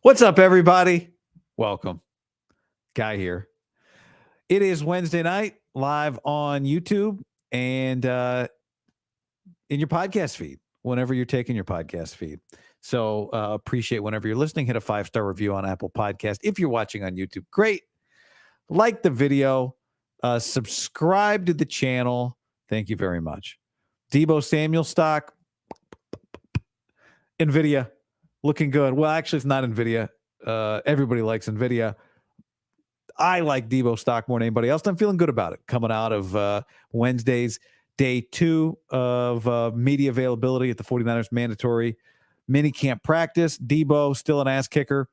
What's up, everybody? Welcome. Guy here. It is Wednesday night, live on YouTube and in your podcast feed, whenever you're taking your podcast feed. So appreciate whenever you're listening. Hit a 5-star review on Apple Podcast. If you're watching on YouTube, great. Like the video. Subscribe to the channel. Thank you very much. Deebo Samuel stock. NVIDIA. Looking good. Well, actually, it's not NVIDIA. Everybody likes NVIDIA. I like Deebo stock more than anybody else. I'm feeling good about it coming out of Wednesday's day 2 of media availability at the 49ers mandatory mini camp practice. Deebo still an ass kicker.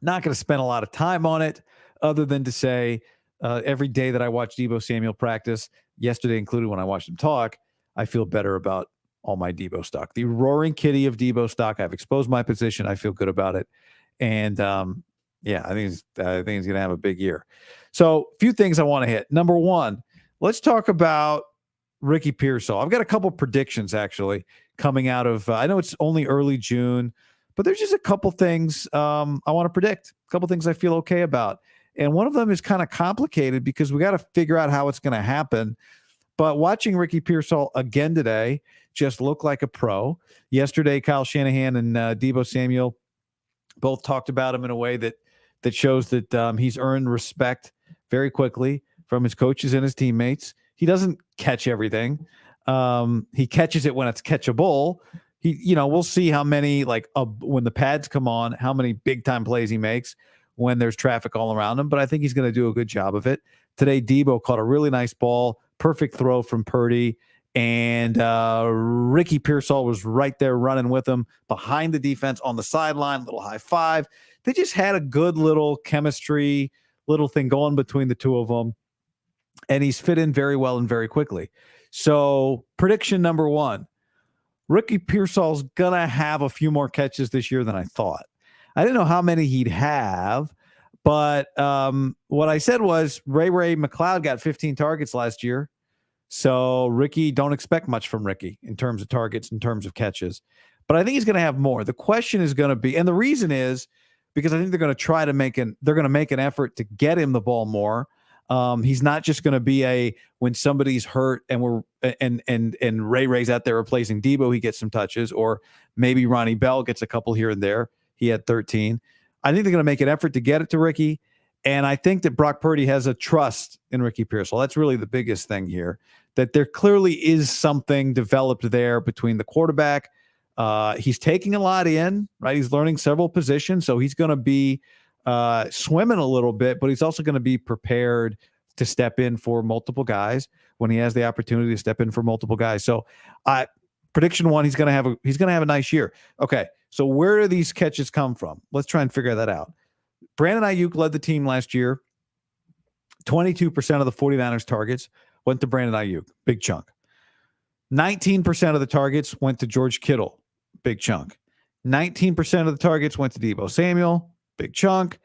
Not going to spend a lot of time on it other than to say every day that I watch Deebo Samuel practice, yesterday included when I watched him talk, I feel better about all my Deebo stock. The roaring kitty of Deebo stock. I've exposed my position. I feel good about it. And yeah, I think he's going to have a big year. So a few things I want to hit. Number one, let's talk about Ricky Pearsall. I've got a couple predictions actually coming out of, I know it's only early June, but there's just a couple things I want to predict, a couple things I feel okay about. And one of them is kind of complicated because we got to figure out how it's going to happen. But watching Ricky Pearsall again today just look like a pro. Yesterday, Kyle Shanahan and Deebo Samuel both talked about him in a way that shows that he's earned respect very quickly from his coaches and his teammates. He doesn't catch everything. He catches it when it's catchable. We'll see how many, when the pads come on, how many big time plays he makes when there's traffic all around him. But I think he's going to do a good job of it. Today, Deebo caught a really nice ball, perfect throw from Purdy. And Ricky Pearsall was right there running with him behind the defense on the sideline, little high five. They just had a good little chemistry, little thing going between the two of them. And he's fit in very well and very quickly. So prediction number one, Ricky Pearsall's going to have a few more catches this year than I thought. I didn't know how many he'd have, but what I said was Ray McLeod got 15 targets last year. So Ricky, don't expect much from Ricky in terms of targets, in terms of catches. But I think he's going to have more. The question is going to be, and the reason is because I think they're going to make an effort to get him the ball more. He's not just going to be when somebody's hurt and Ray's out there replacing Deebo, he gets some touches, or maybe Ronnie Bell gets a couple here and there. He had 13. I think they're going to make an effort to get it to Ricky. And I think that Brock Purdy has a trust in Ricky Pearsall. That's really the biggest thing here, that there clearly is something developed there between the quarterback. He's taking a lot in, right? He's learning several positions. So he's going to be swimming a little bit, but he's also going to be prepared to step in for multiple guys when he has the opportunity to step in for multiple guys. So prediction one, he's going to have a nice year. Okay. So where do these catches come from? Let's try and figure that out. Brandon Ayuk led the team last year. 22% of the 49ers targets went to Brandon Ayuk, big chunk. 19% of the targets went to George Kittle, big chunk. 19% of the targets went to Deebo Samuel, big chunk.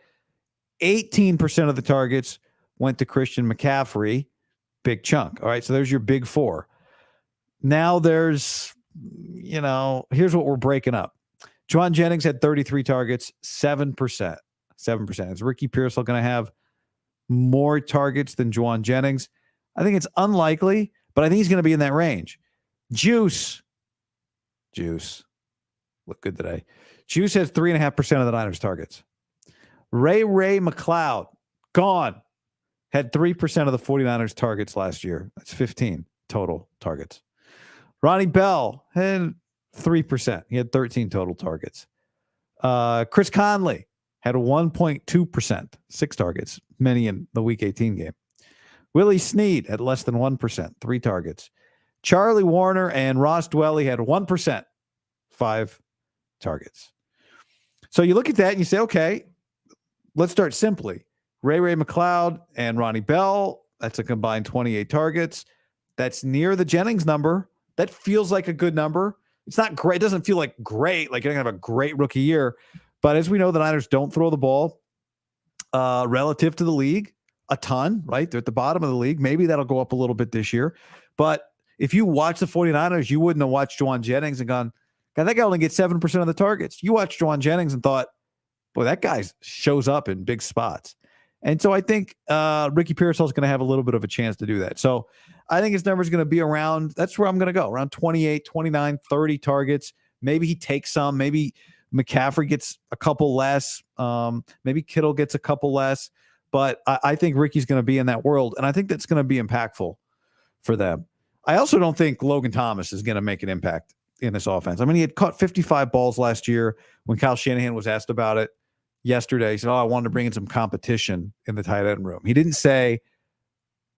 18% of the targets went to Christian McCaffrey, big chunk. All right, so there's your big four. Now here's what we're breaking up. Juwan Jennings had 33 targets, 7%. 7%. Is Ricky Pearsall going to have more targets than Juwan Jennings? I think it's unlikely, but I think he's going to be in that range. Juice. Look good today. Juice has 3.5% of the Niners targets. Ray McLeod, gone. Had 3% of the 49ers targets last year. That's 15 total targets. Ronnie Bell had 3%. He had 13 total targets. Chris Conley had 1.2%, 6 targets, many in the Week 18 game. Willie Snead had less than 1%, 3 targets. Charlie Warner and Ross Dwelly had 1%, 5 targets. So you look at that and you say, okay, let's start simply. Ray McLeod and Ronnie Bell, that's a combined 28 targets. That's near the Jennings number. That feels like a good number. It's not great. It doesn't feel like great, like you're going to have a great rookie year. But as we know, the Niners don't throw the ball relative to the league a ton, right? They're at the bottom of the league. Maybe that'll go up a little bit this year. But if you watch the 49ers, you wouldn't have watched Juwan Jennings and gone, God, that guy only gets 7% of the targets. You watched Juwan Jennings and thought, boy, that guy shows up in big spots. And so I think Ricky Pearsall is going to have a little bit of a chance to do that. So I think his number is going to be around, that's where I'm going to go, around 28, 29, 30 targets. Maybe he takes some. Maybe McCaffrey gets a couple less. Maybe Kittle gets a couple less. But I think Ricky's going to be in that world, and I think that's going to be impactful for them. I also don't think Logan Thomas is going to make an impact in this offense. I mean, he had caught 55 balls last year. When Kyle Shanahan was asked about it yesterday, he said, I wanted to bring in some competition in the tight end room. He didn't say,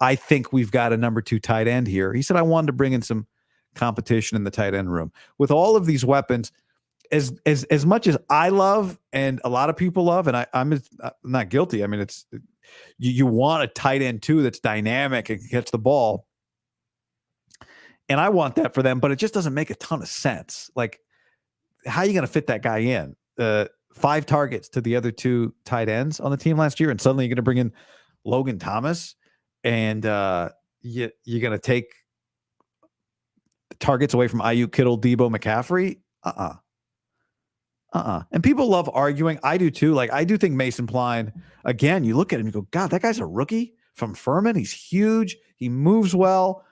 I think we've got a number 2 tight end here. He said, I wanted to bring in some competition in the tight end room. With all of these weapons, as much as I love and a lot of people love, and I'm not guilty. I mean, it's you want a tight end too that's dynamic and can catch the ball. And I want that for them, but it just doesn't make a ton of sense. Like, how are you going to fit that guy in? 5 targets to the other 2 tight ends on the team last year, and suddenly you're going to bring in Logan Thomas, and you're going to take targets away from Ayuk, Kittle, Deebo, McCaffrey. And people love arguing. I do too. Like, I do think Mason Pline, again, you look at him, you go, God, that guy's a rookie from Furman. He's huge. He moves well.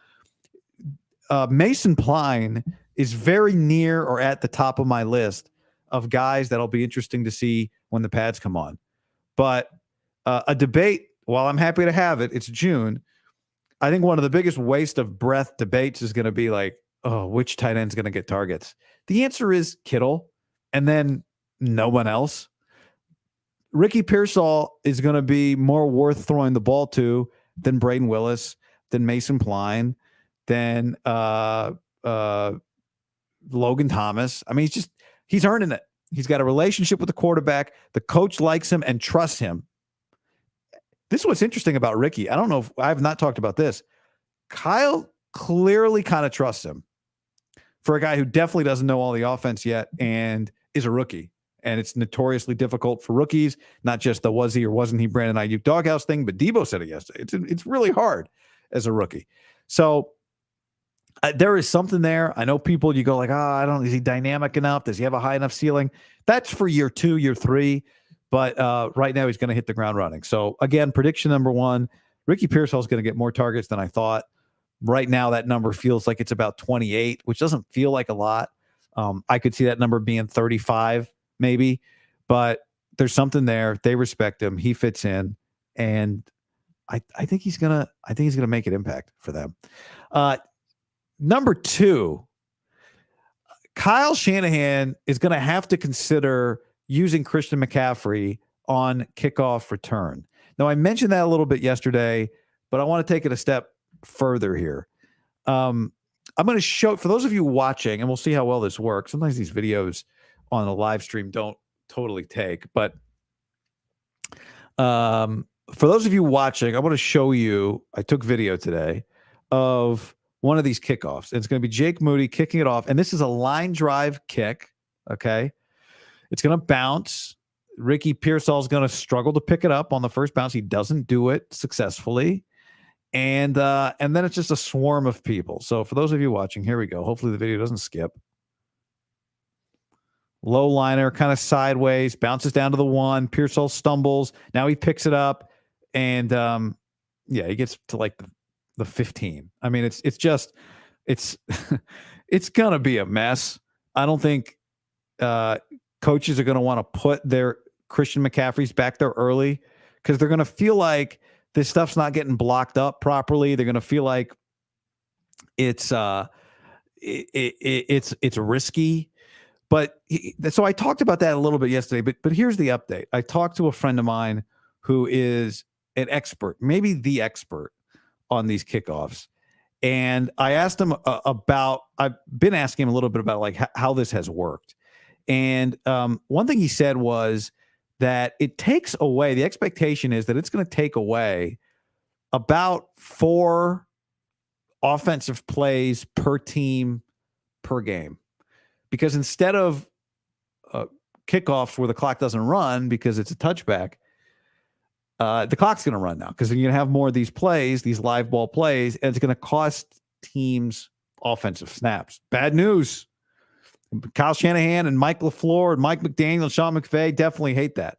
Mason Pline is very near or at the top of my list of guys that'll be interesting to see when the pads come on. But a debate, while I'm happy to have it, it's June. I think one of the biggest waste of breath debates is going to be like, oh, which tight end's going to get targets? The answer is Kittle, and then no one else. Ricky Pearsall is going to be more worth throwing the ball to than Braden Willis, than Mason Pline, than Logan Thomas. I mean, he's earning it. He's got a relationship with the quarterback. The coach likes him and trusts him. This is what's interesting about Ricky. I don't know if I have not talked about this. Kyle clearly kind of trusts him for a guy who definitely doesn't know all the offense yet and is a rookie. And it's notoriously difficult for rookies, not just the was he or wasn't he Brandon Ayuk doghouse thing, but Deebo said it yesterday. It's really hard as a rookie. So there is something there. I know people, you go like, is he dynamic enough? Does he have a high enough ceiling? That's for year 2, year 3. But right now he's going to hit the ground running. So again, prediction number 1, Ricky Pearsall is going to get more targets than I thought. Right now that number feels like it's about 28, which doesn't feel like a lot. I could see that number being 35 maybe, but there's something there. They respect him. He fits in. And I think he's going to make an impact for them. Number 2, Kyle Shanahan is going to have to consider using Christian McCaffrey on kickoff return. Now, I mentioned that a little bit yesterday, but I want to take it a step further here. I'm going to show, for those of you watching, and we'll see how well this works. Sometimes these videos on a live stream don't totally take, but for those of you watching, I want to show you, I took video today of one of these kickoffs. It's going to be Jake Moody kicking it off, and this is a line drive kick, okay? It's going to bounce. Ricky Pearsall is going to struggle to pick it up on the first bounce. He doesn't do it successfully. And then it's just a swarm of people. So for those of you watching, here we go. Hopefully the video doesn't skip. Low liner, kind of sideways, bounces down to the 1. Pearsall stumbles. Now he picks it up. And he gets to like the 15. I mean, it's it's going to be a mess. I don't think coaches are going to want to put their Christian McCaffreys back there early because they're going to feel like this stuff's not getting blocked up properly. They're going to feel like it's risky. So I talked about that a little bit yesterday, but here's the update. I talked to a friend of mine who is an expert, maybe the expert on these kickoffs. And I asked him I've been asking him a little bit about like how this has worked. And one thing he said was that it takes away, the expectation is that it's going to take away about 4 offensive plays per team per game. Because instead of kickoffs where the clock doesn't run because it's a touchback, the clock's going to run now because you're going to have more of these plays, these live ball plays, and it's going to cost teams offensive snaps. Bad news. Kyle Shanahan and Mike LaFleur and Mike McDaniel and Sean McVay definitely hate that.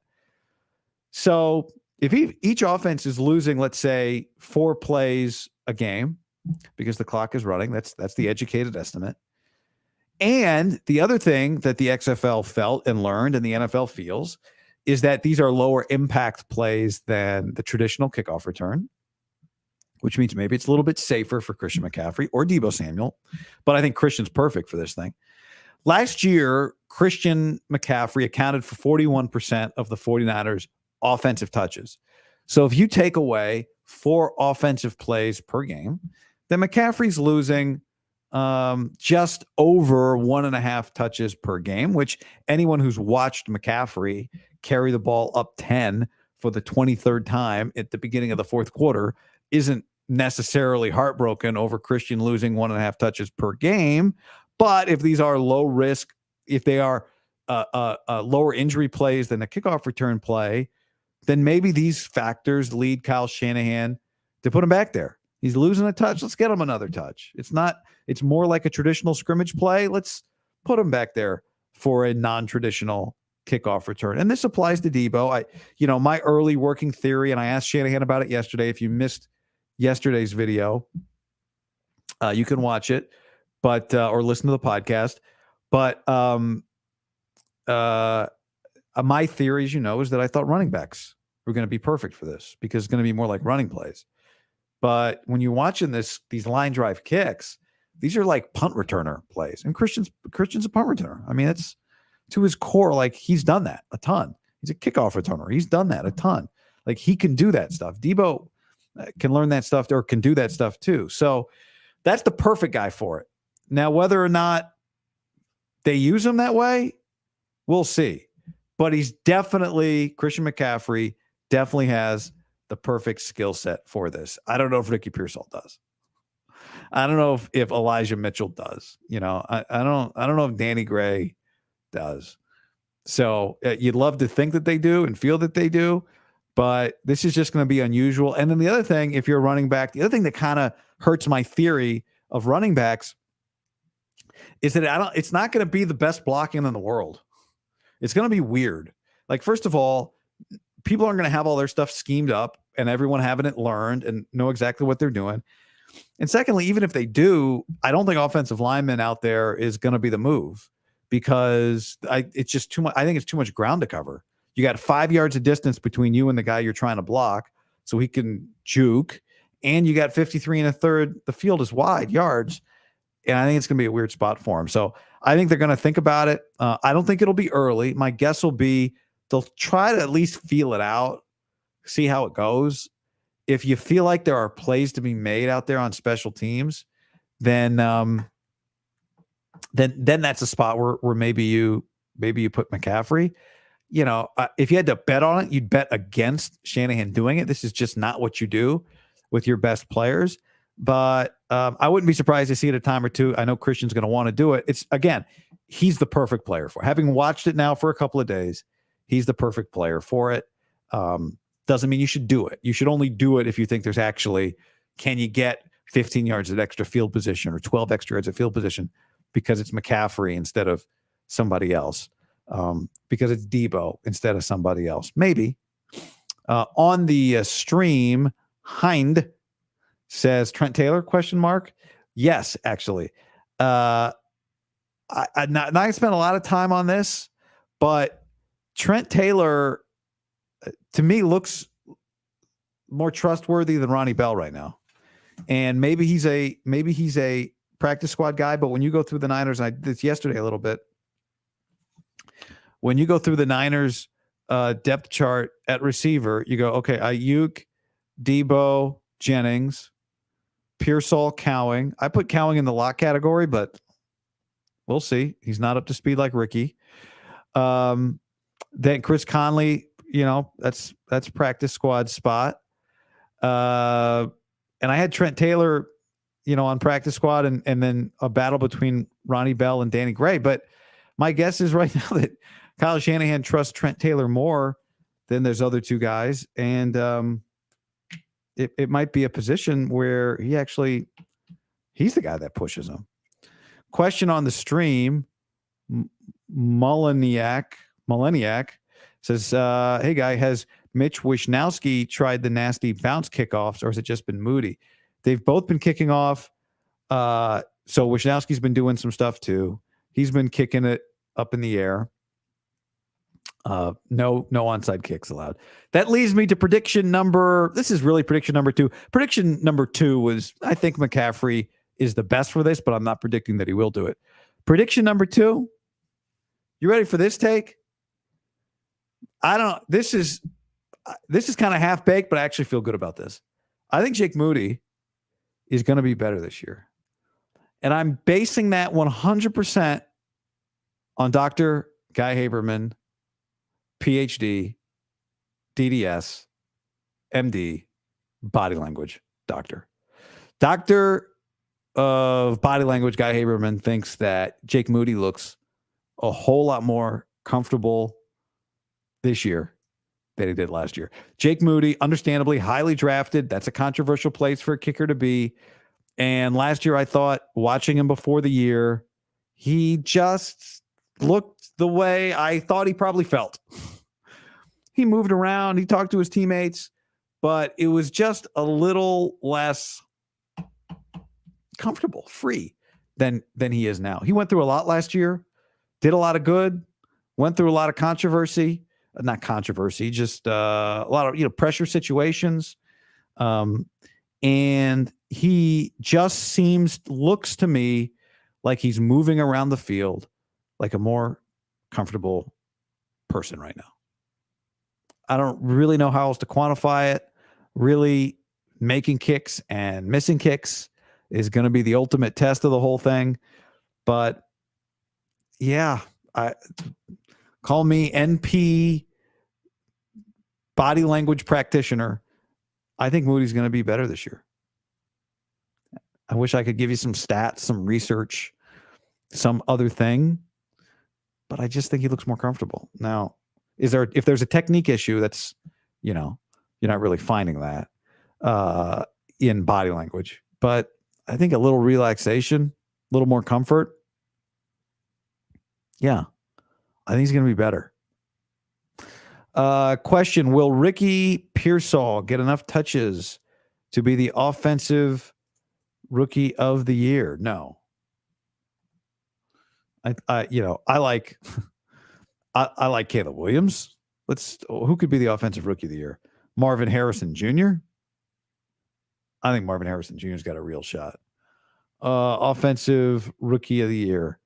So if each offense is losing, let's say, 4 plays a game because the clock is running, that's the educated estimate. And the other thing that the XFL felt and learned and the NFL feels is that these are lower impact plays than the traditional kickoff return, which means maybe it's a little bit safer for Christian McCaffrey or Deebo Samuel. But I think Christian's perfect for this thing. Last year, Christian McCaffrey accounted for 41% of the 49ers' offensive touches. So if you take away 4 offensive plays per game, then McCaffrey's losing just over 1.5 touches per game, which anyone who's watched McCaffrey carry the ball up 10 for the 23rd time at the beginning of the fourth quarter isn't necessarily heartbroken over Christian losing 1.5 touches per game. But if these are low risk, if they are lower injury plays than a kickoff return play, then maybe these factors lead Kyle Shanahan to put him back there. He's losing a touch. Let's get him another touch. It's more like a traditional scrimmage play. Let's put him back there for a non-traditional kickoff return. And this applies to Deebo. My early working theory, and I asked Shanahan about it yesterday. If you missed yesterday's video, you can watch it, or listen to the podcast. But my theory, as you know, is that I thought running backs were going to be perfect for this because it's going to be more like running plays. But when you're watching these line drive kicks, these are like punt returner plays. And Christian's a punt returner. I mean, it's to his core, like he's done that a ton. He's a kickoff returner. He's done that a ton. Like he can do that stuff. Deebo can learn that stuff or can do that stuff too. So that's the perfect guy for it. Now, whether or not they use him that way, we'll see. But Christian McCaffrey definitely has the perfect skill set for this. I don't know if Ricky Pearsall does. I don't know if Elijah Mitchell does. I don't know if Danny Gray does. So you'd love to think that they do and feel that they do, but this is just going to be unusual. And then the other thing, if you're a running back, the other thing that kind of hurts my theory of running backs is that it's not going to be the best blocking in the world. It's going to be weird. Like, first of all, people aren't going to have all their stuff schemed up and everyone having it learned and know exactly what they're doing. And secondly, even if they do, I don't think offensive lineman out there is going to be the move because it's just too much. I think it's too much ground to cover. You got 5 yards of distance between you and the guy you're trying to block so he can juke. And you got 53 1/3. The field is wide yards. And I think it's going to be a weird spot for him. So I think they're going to think about it. I don't think it'll be early. My guess will be they'll try to at least feel it out, see how it goes. If you feel like there are plays to be made out there on special teams, then that's a spot where maybe you put McCaffrey. If you had to bet on it, you'd bet against Shanahan doing it. This is just not what you do with your best players. But I wouldn't be surprised to see it a time or two. I know Christian's going to want to do it. He's the perfect player for it. Having watched it now for a couple of days, he's the perfect player for it. Doesn't mean you should do it. You should only do it if you think can you get 15 yards of extra field position or 12 extra yards of field position because it's McCaffrey instead of somebody else, because it's Deebo instead of somebody else. Maybe. On the stream, Hind says Trent Taylor ? Yes, actually. I spent a lot of time on this, but Trent Taylor to me looks more trustworthy than Ronnie Bell right now. And maybe he's a practice squad guy, but when you go through the Niners, and I did this yesterday a little bit, when you go through the Niners depth chart at receiver, you go, okay, Ayuk, Deebo, Jennings, Pearsall, Cowing. I put Cowing in the lock category, but we'll see. He's not up to speed like Ricky. Then Chris Conley, that's practice squad spot. And I had Trent Taylor, on practice squad and then a battle between Ronnie Bell and Danny Gray. But my guess is right now that Kyle Shanahan trusts Trent Taylor more than there's other two guys. And it might be a position where he's the guy that pushes him. Question on the stream. Moliniak says, hey, guy, has Mitch Wishnowsky tried the nasty bounce kickoffs, or has it just been Moody? They've both been kicking off. So Wishnowski's been doing some stuff too. He's been kicking it up in the air. No onside kicks allowed. That leads me to prediction number. This is really prediction number 2. Prediction number 2 was, I think McCaffrey is the best for this, but I'm not predicting that he will do it. Prediction number 2. You ready for this take? This is kind of half baked, but I actually feel good about this. I think Jake Moody is going to be better this year. And I'm basing that 100% on Dr. Guy Haberman, PhD, DDS, MD, body language doctor. Doctor of body language, Guy Haberman, thinks that Jake Moody looks a whole lot more comfortable this year than he did last year. Jake Moody, understandably highly drafted. That's a controversial place for a kicker to be. And last year, I thought, watching him before the year, he just looked the way I thought he probably felt. He moved around. He talked to his teammates, but it was just a little less comfortable, free than he is now. He went through a lot last year, did a lot of good, went through a lot of controversy. Not controversy, just a lot of pressure situations. And he just looks to me like he's moving around the field like a more comfortable person right now. I don't really know how else to quantify it. Really, making kicks and missing kicks is going to be the ultimate test of the whole thing. But yeah, call me NP body language practitioner. I think Moody's going to be better this year. I wish I could give you some stats, some research, some other thing, but I just think he looks more comfortable. Now, if there's a technique issue, that's, you're not really finding that in body language, but I think a little relaxation, a little more comfort. Yeah, I think he's going to be better. Question: will Ricky Pearsall get enough touches to be the offensive rookie of the year? No. I like I like Caleb Williams. Who could be the offensive rookie of the year? Marvin Harrison Jr. I think Marvin Harrison Jr.'s got a real shot. Offensive rookie of the year.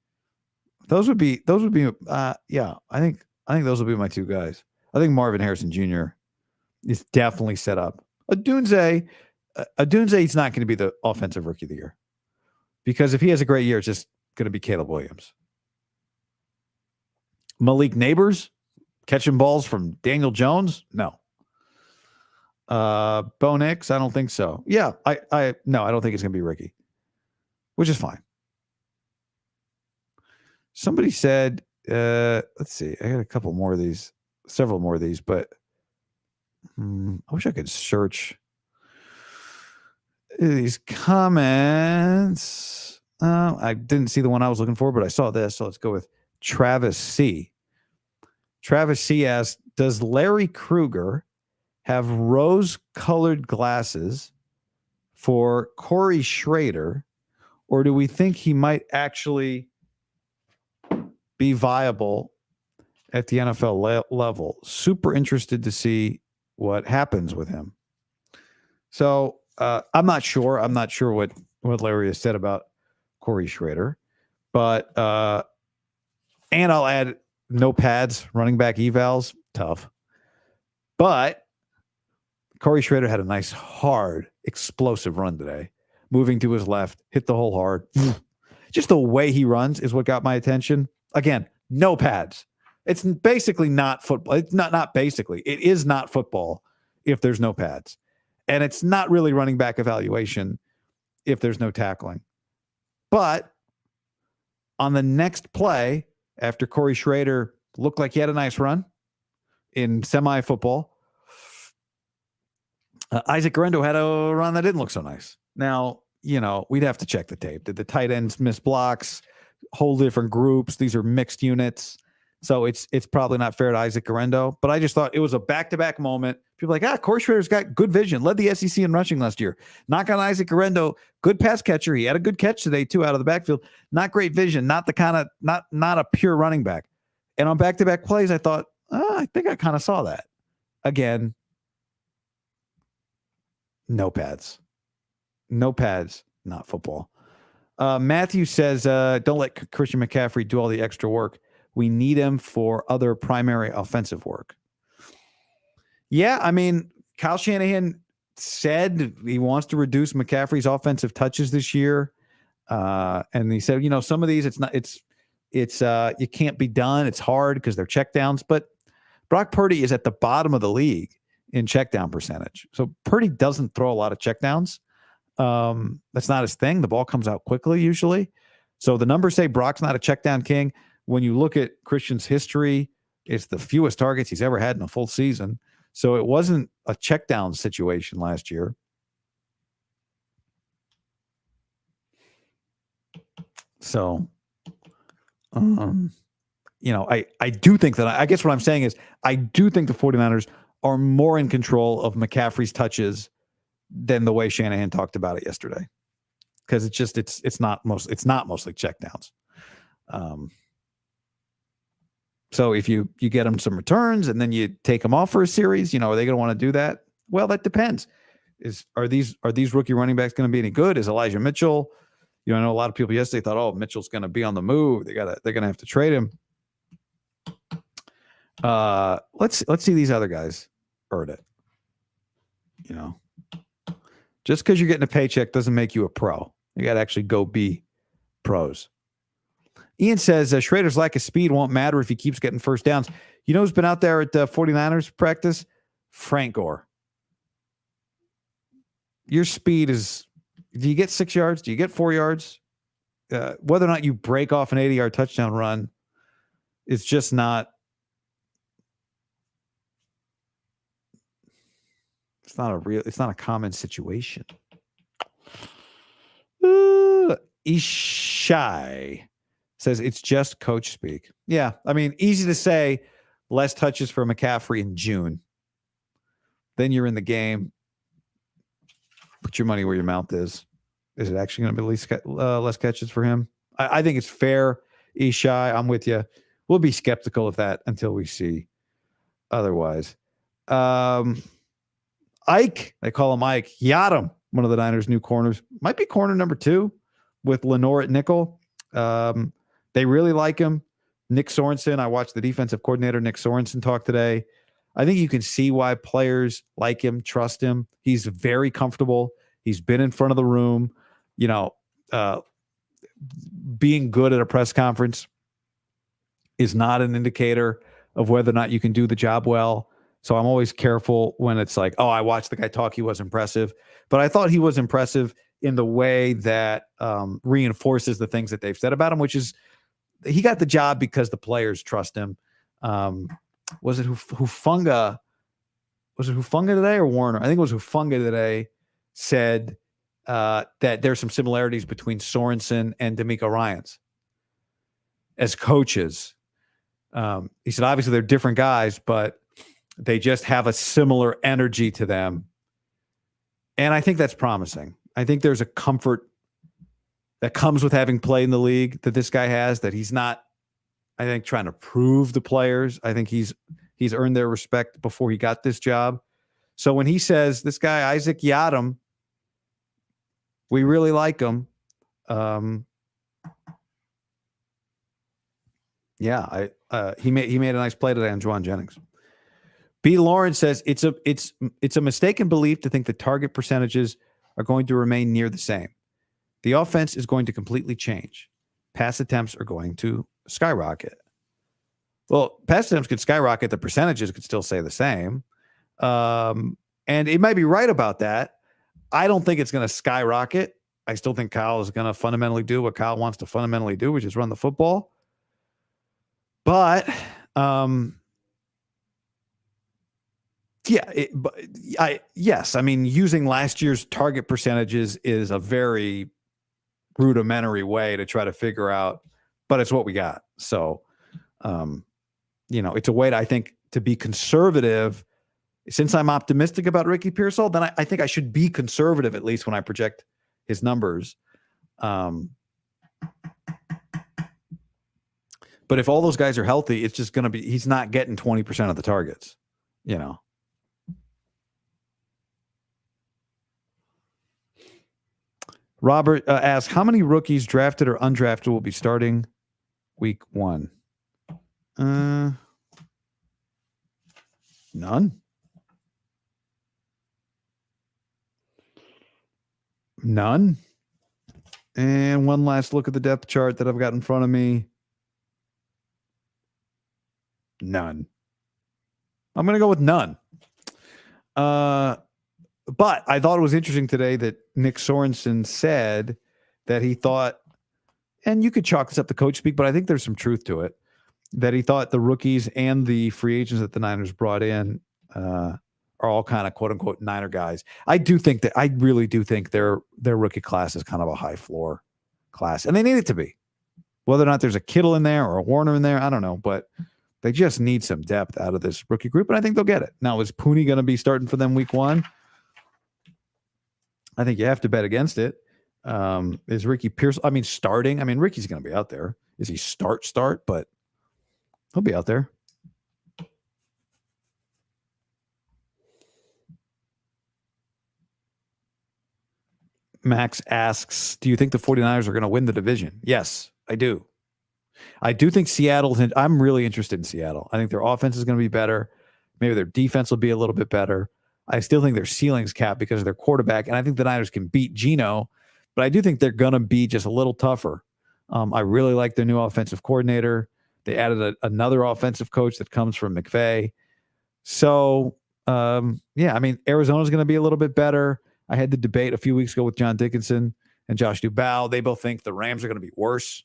Those would be yeah, I think those will be my two guys. I think Marvin Harrison Jr. is definitely set up. Adunze is not going to be the offensive rookie of the year, because if he has a great year, it's just going to be Caleb Williams. Malik Neighbors catching balls from Daniel Jones? No. Bo Nix? I don't think so. Yeah, I don't think it's going to be Ricky, which is fine. Somebody said, let's see, I got several more of these, but I wish I could search these comments. I didn't see the one I was looking for, but I saw this. So let's go with Travis C. Travis C asked, does Larry Krueger have rose-colored glasses for Corey Schrader, or do we think he might actually be viable at the NFL level? Super interested to see what happens with him. So I'm not sure. I'm not sure what Larry has said about Corey Schrader, but and I'll add no pads, running back evals, tough. But Corey Schrader had a nice, hard, explosive run today, moving to his left, hit the hole hard. Just the way he runs is what got my attention. Again, no pads. It's basically not football. It's not basically. It is not football if there's no pads. And it's not really running back evaluation if there's no tackling. But on the next play, after Corey Schrader looked like he had a nice run in semi-football, Isaac Guerrero had a run that didn't look so nice. Now, we'd have to check the tape. Did the tight ends miss blocks? whole different groups. These are mixed units. So it's probably not fair to Isaac Guerrero, but I just thought it was a back-to-back moment. People are like, Corey Schrader's got good vision, led the SEC in rushing last year. Knock on Isaac Guerrero, good pass catcher. He had a good catch today too out of the backfield. Not great vision, not the kind of not a pure running back. And on back-to-back plays, I thought, I think I kind of saw that. Again, no pads, not football. Matthew says, don't let Christian McCaffrey do all the extra work. We need him for other primary offensive work. Yeah, I mean, Kyle Shanahan said he wants to reduce McCaffrey's offensive touches this year. And he said, some of these, you can't be done. It's hard because they're checkdowns. But Brock Purdy is at the bottom of the league in checkdown percentage. So Purdy doesn't throw a lot of checkdowns. That's not his thing. The ball comes out quickly usually. So the numbers say Brock's not a checkdown king. When you look at Christian's history, it's the fewest targets he's ever had in a full season. So it wasn't a checkdown situation last year. So, I do think that I guess what I'm saying is I do think the 49ers are more in control of McCaffrey's touches than the way Shanahan talked about it yesterday. Because it's not mostly checkdowns. So if you get them some returns and then you take them off for a series, are they going to want to do that? Well, that depends. Are these rookie running backs going to be any good? Is Elijah Mitchell? I know a lot of people yesterday thought, Mitchell's going to be on the move. They're going to have to trade him. Let's see these other guys earn it. Just because you're getting a paycheck doesn't make you a pro. You got to actually go be pros. Ian says Schrader's lack of speed won't matter if he keeps getting first downs. You know who's been out there at the 49ers practice? Frank Gore. Your speed is, do you get 6 yards? Do you get 4 yards? Whether or not you break off an 80-yard touchdown run, it's just not. It's not a common situation. Ishai says it's just coach speak. Yeah, I mean, easy to say less touches for McCaffrey in June. Then you're in the game. Put your money where your mouth is. Is it actually going to be less catches for him? I think it's fair, Ishai. I'm with you. We'll be skeptical of that until we see otherwise. Ike, they call him Ike. Yadam, one of the Niners' new corners. Might be corner number 2 with Lenore at nickel. They really like him. Nick Sorensen, I watched the defensive coordinator, Nick Sorensen, talk today. I think you can see why players like him, trust him. He's very comfortable. He's been in front of the room. Being good at a press conference is not an indicator of whether or not you can do the job well. So I'm always careful when it's like, I watched the guy talk. He was impressive. But I thought he was impressive in the way that reinforces the things that they've said about him, which is he got the job because the players trust him. Was it Hufunga? Was it Hufunga today or Warner? I think it was Hufunga today said that there's some similarities between Sorensen and D'Amico Ryans as coaches. He said, obviously they're different guys, but they just have a similar energy to them. And I think that's promising. I think there's a comfort that comes with having played in the league that this guy has, that he's not, I think, trying to prove to players. I think he's earned their respect before he got this job. So when he says, this guy, Isaac Yadam, we really like him. He made a nice play today on Juwan Jennings. B. Lawrence says it's a mistaken belief to think the target percentages are going to remain near the same. The offense is going to completely change. Pass attempts are going to skyrocket. Well, pass attempts could skyrocket. The percentages could still stay the same. And it might be right about that. I don't think it's going to skyrocket. I still think Kyle is going to fundamentally do what Kyle wants to fundamentally do, which is run the football. But yes. I mean, using last year's target percentages is a very rudimentary way to try to figure out but it's what we got. So, it's a way to, I think, to be conservative. Since I'm optimistic about Ricky Pearsall, then I think I should be conservative, at least when I project his numbers. But if all those guys are healthy, it's just going to be, he's not getting 20% of the targets, Robert asks, how many rookies drafted or undrafted will be starting week 1? None. None. And one last look at the depth chart that I've got in front of me. None. I'm going to go with none. But I thought it was interesting today that Nick Sorensen said that he thought, and you could chalk this up to coach speak, but I think there's some truth to it, that he thought the rookies and the free agents that the Niners brought in are all kind of quote unquote Niner guys. I really do think their rookie class is kind of a high floor class, and they need it to be. Whether or not there's a Kittle in there or a Warner in there, I don't know, but they just need some depth out of this rookie group, and I think they'll get it. Now, is Purdy going to be starting for them week 1? I think you have to bet against it. Is Ricky Pearsall, starting? Ricky's going to be out there. Is he start? But he'll be out there. Max asks, do you think the 49ers are going to win the division? Yes, I do. I do think I'm really interested in Seattle. I think their offense is going to be better. Maybe their defense will be a little bit better. I still think their ceiling's capped because of their quarterback, and I think the Niners can beat Geno, but I do think they're going to be just a little tougher. I really like their new offensive coordinator. They added another offensive coach that comes from McVay. So, Arizona's going to be a little bit better. I had the debate a few weeks ago with John Dickinson and Josh Dubow. They both think the Rams are going to be worse.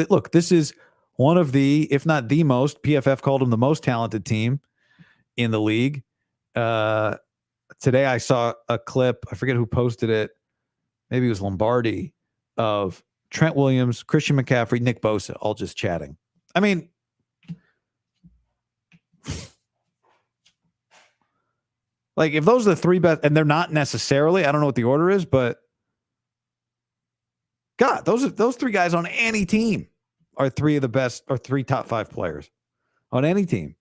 Look, this is one of the, if not the most, PFF called them the most talented team in the league. Today I saw a clip, I forget who posted it, maybe it was Lombardi, of Trent Williams, Christian McCaffrey, Nick Bosa, all just chatting. Like if those are the three best, and they're not necessarily, I don't know what the order is, but God, those three guys on any team are three of the best, or three top 5 players on any team.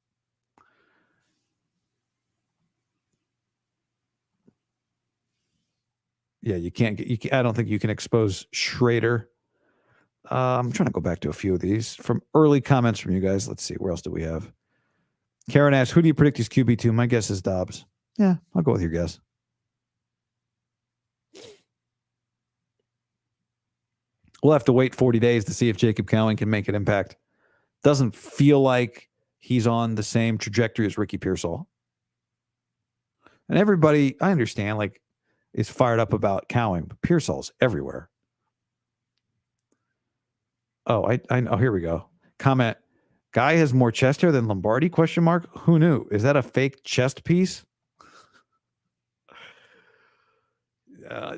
Yeah, I don't think you can expose Schrader. I'm trying to go back to a few of these from early comments from you guys. Let's see, where else do we have? Karen asks, who do you predict is QB2? My guess is Dobbs. Yeah, I'll go with your guess. We'll have to wait 40 days to see if Jacob Cowing can make an impact. Doesn't feel like he's on the same trajectory as Ricky Pearsall. And everybody, I understand, is fired up about Cowing, but Pearsall's everywhere. Oh, I know. Here we go. Comment. Guy has more chest hair than Lombardi? ? Who knew? Is that a fake chest piece?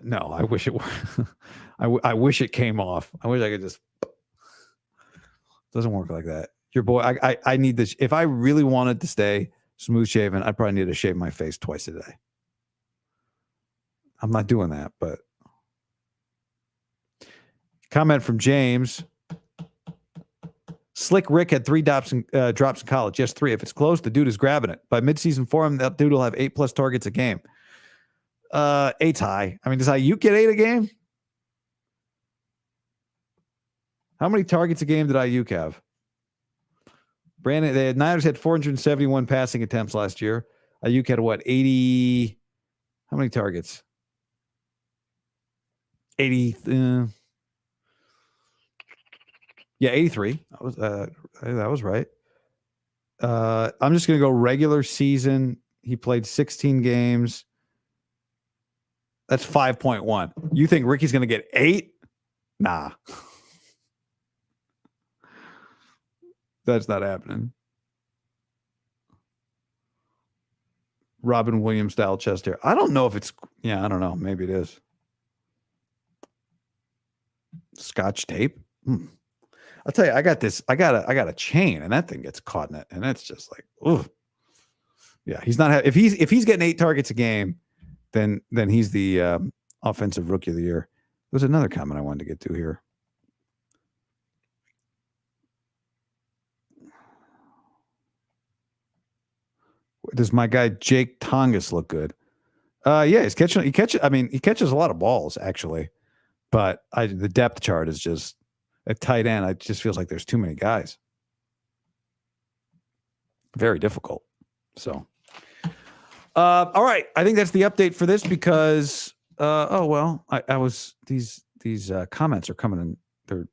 No, I wish it were. I wish it came off. I wish I could just. Doesn't work like that. Your boy, I need this. If I really wanted to stay smooth shaven, I'd probably need to shave my face twice a day. I'm not doing that, but. Comment from James. Slick Rick had 3 drops in college. Yes, 3. If it's close, the dude is grabbing it. By midseason form, that dude will have 8+ targets a game. 8's high. Does Ayuk get 8 a game? How many targets a game did Ayuk have? Brandon, the Niners had 471 passing attempts last year. Ayuk had what, 80? How many targets? 80. Yeah, 83. That was right. I'm just going to go regular season. He played 16 games. That's 5.1. You think Ricky's going to get 8? Nah. That's not happening. Robin Williams style chest hair. I don't know if it's, I don't know. Maybe it is. Scotch tape. I'll tell you, I got a chain, and that thing gets caught in it, and it's just like, ooh. Yeah, he's not. If he's getting 8 targets a game, then he's the offensive rookie of the year. There's another comment I wanted to get to here. Does my guy Jake Tongas look good? Yeah, he's catching. He catches a lot of balls actually, but the depth chart is just at tight end. It just feels like there's too many guys. Very difficult. So, all right. I think that's the update for this because I was these comments are coming in.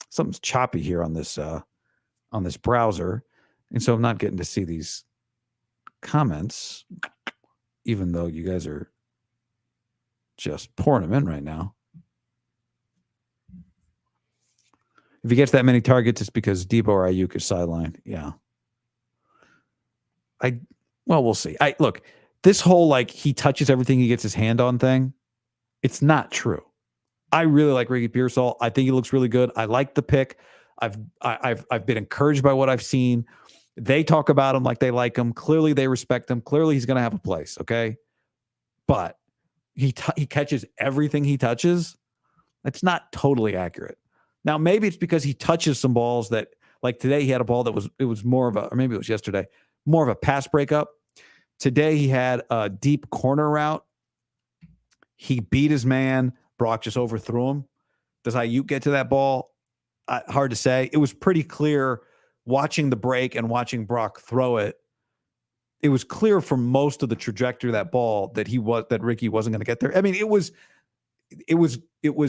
Something's choppy here on this browser, and so I'm not getting to see these comments, even though you guys are just pouring them in right now. If he gets that many targets, it's because Deebo or Ayuk is sidelined. Yeah. We'll see. Look, this whole like he touches everything he gets his hand on thing, it's not true. I really like Ricky Pearsall. I think he looks really good. I like the pick. I've been encouraged by what I've seen. They talk about him like they like him. Clearly, they respect him. Clearly, he's going to have a place. Okay, but he catches everything he touches. That's not totally accurate. Now, maybe it's because he touches some balls that, like today, he had a ball that was more of a, or maybe it was yesterday, more of a pass breakup. Today, he had a deep corner route. He beat his man. Brock just overthrew him. Does Ayuk get to that ball? Hard to say. It was pretty clear watching the break and watching Brock throw it. It was clear from most of the trajectory of that ball that Ricky wasn't going to get there. I mean, it was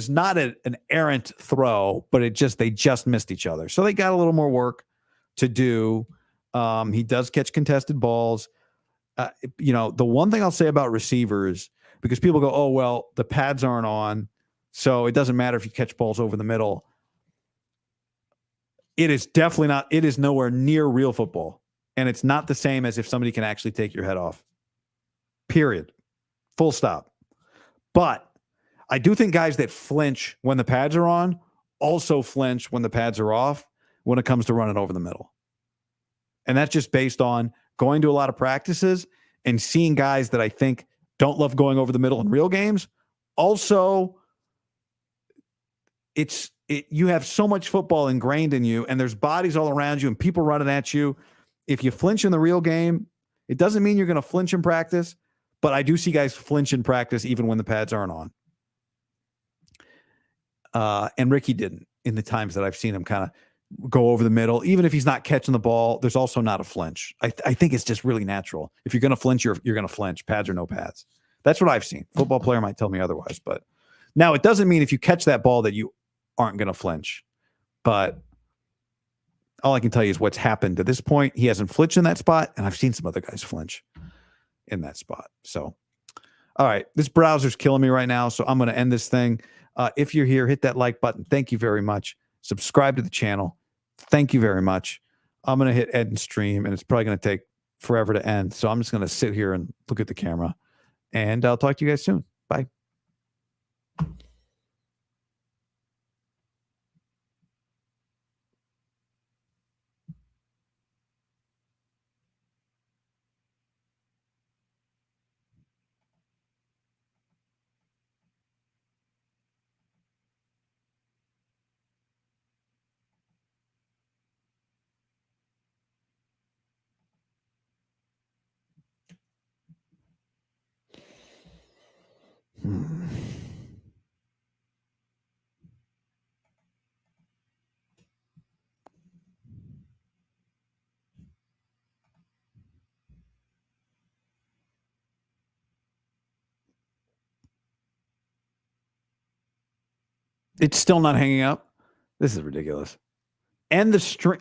not an errant throw, but they just missed each other. So they got a little more work to do. He does catch contested balls. The one thing I'll say about receivers, because people go, oh, well, the pads aren't on, so it doesn't matter if you catch balls over the middle. It is definitely not. It is nowhere near real football. And it's not the same as if somebody can actually take your head off. Period. Full stop. But I do think guys that flinch when the pads are on also flinch when the pads are off when it comes to running over the middle. And that's just based on going to a lot of practices and seeing guys that I think don't love going over the middle in real games. Also, you have so much football ingrained in you, and there's bodies all around you and people running at you. If you flinch in the real game, it doesn't mean you're going to flinch in practice, but I do see guys flinch in practice even when the pads aren't on. And Ricky didn't in the times that I've seen him kind of go over the middle. Even if he's not catching the ball, there's also not a flinch. I think it's just really natural. If you're going to flinch, you're going to flinch, pads or no pads. That's what I've seen. Football player might tell me otherwise, but now it doesn't mean if you catch that ball that you aren't going to flinch. But all I can tell you is what's happened to this point. He hasn't flinched in that spot, and I've seen some other guys flinch in that spot. So, all right, this browser's killing me right now, so I'm going to end this thing. If you're here, hit that like button. Thank you very much. Subscribe to the channel. Thank you very much. I'm going to hit end stream, and it's probably going to take forever to end. So I'm just going to sit here and look at the camera, and I'll talk to you guys soon. Bye. It's still not hanging up. This is ridiculous. And the string.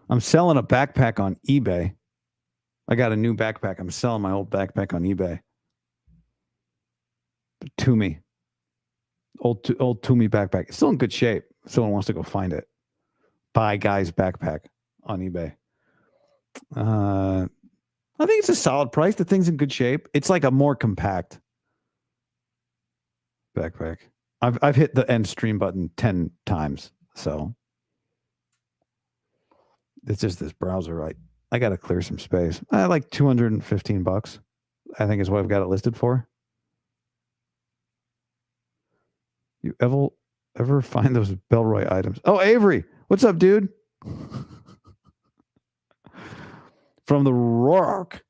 I'm selling a backpack on eBay. I got a new backpack. I'm selling my old backpack on eBay. Toomey. Old Toomey backpack. It's still in good shape. If someone wants to go find it. Buy guy's backpack on eBay. I think it's a solid price. The thing's in good shape. It's like a more compact backpack. I've hit the end stream button 10 times, so it's just this browser. I got to clear some space. I like $215. I think is what I've got it listed for. You ever find those Belroy items? Oh, Avery, what's up, dude? From the Rourke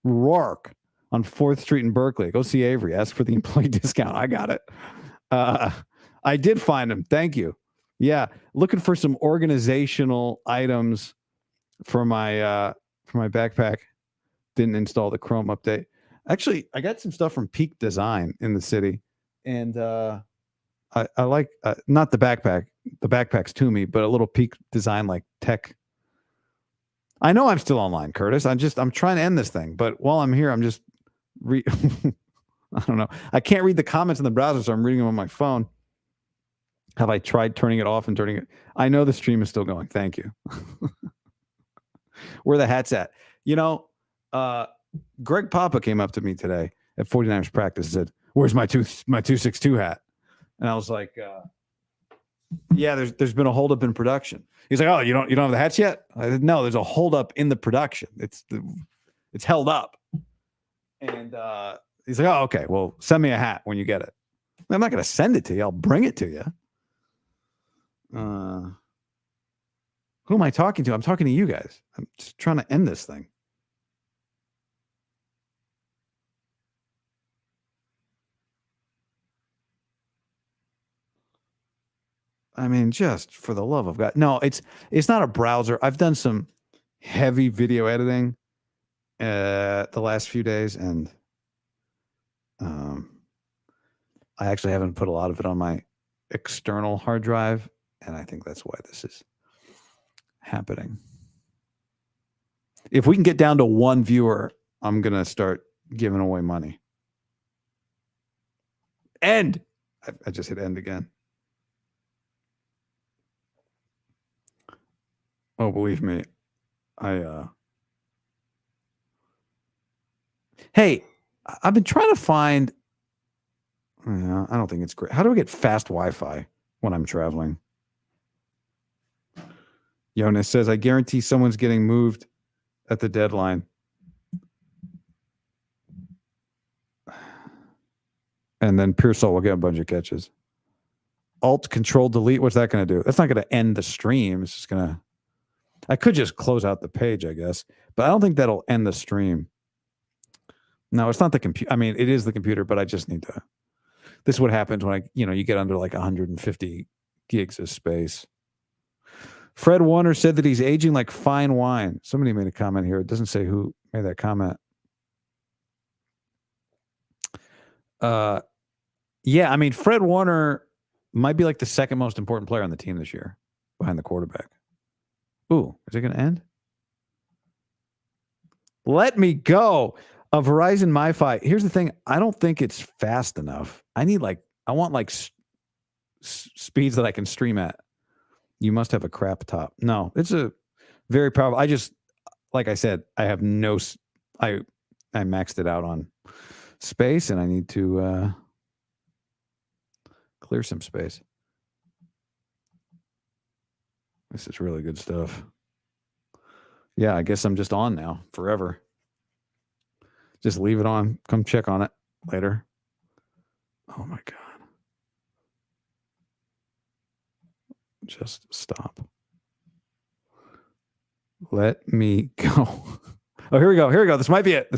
on 4th Street in Berkeley. Go see Avery. Ask for the employee discount. I got it. I did find him. Thank you. Yeah, looking for some organizational items for my backpack. Didn't install the Chrome update. Actually, I got some stuff from Peak Design in the city, and I like not the backpack. The backpack's to me, but a little Peak Design like tech. I know I'm still online, Curtis. I'm trying to end this thing, but while I'm here, I'm just I don't know. I can't read the comments in the browser, so I'm reading them on my phone. Have I tried turning it off and turning it? I know the stream is still going. Thank you. Where the hat's at? You know, Greg Papa came up to me today at 49ers practice and said, "Where's my 262 hat?" And I was like, "Yeah, there's been a holdup in production." He's like, "Oh, you don't have the hats yet?" I said, "No, there's a holdup in the production. It's held up." And he's like, "Oh, okay. Well, send me a hat when you get it." I'm not going to send it to you. I'll bring it to you. Who am I talking to? I'm talking to you guys. I'm just trying to end this thing. I mean, just for the love of God. No, it's not a browser. I've done some heavy video editing the last few days, and I actually haven't put a lot of it on my external hard drive, and I think that's why this is happening. If we can get down to one viewer, I'm going to start giving away money. End. I just hit end again. Oh, believe me, hey, I've been trying to find. I don't think it's great. How do I get fast Wi-Fi when I'm traveling? Jonas says, "I guarantee someone's getting moved at the deadline." And then Pearsall will get a bunch of catches. Alt Control Delete. What's that going to do? That's not going to end the stream. It's just going to. I could just close out the page, I guess, but I don't think that'll end the stream. No, it's not the computer. I mean, it is the computer, but I just need to. This is what happens when you get under like 150 gigs of space. Fred Warner said that he's aging like fine wine. Somebody made a comment here. It doesn't say who made that comment. Yeah, I mean, Fred Warner might be like the second most important player on the team this year behind the quarterback. Ooh, is it going to end? Let me go. A Verizon MiFi. Here's the thing. I don't think it's fast enough. I want speeds that I can stream at. You must have a crap top. No, it's a very powerful. Like I said, I have I maxed it out on space, and I need to clear some space. This is really good stuff. Yeah, I guess I'm just on now forever. Just leave it on. Come check on it later. Oh my God. Just stop. Let me go. Oh, here we go. Here we go. This might be it.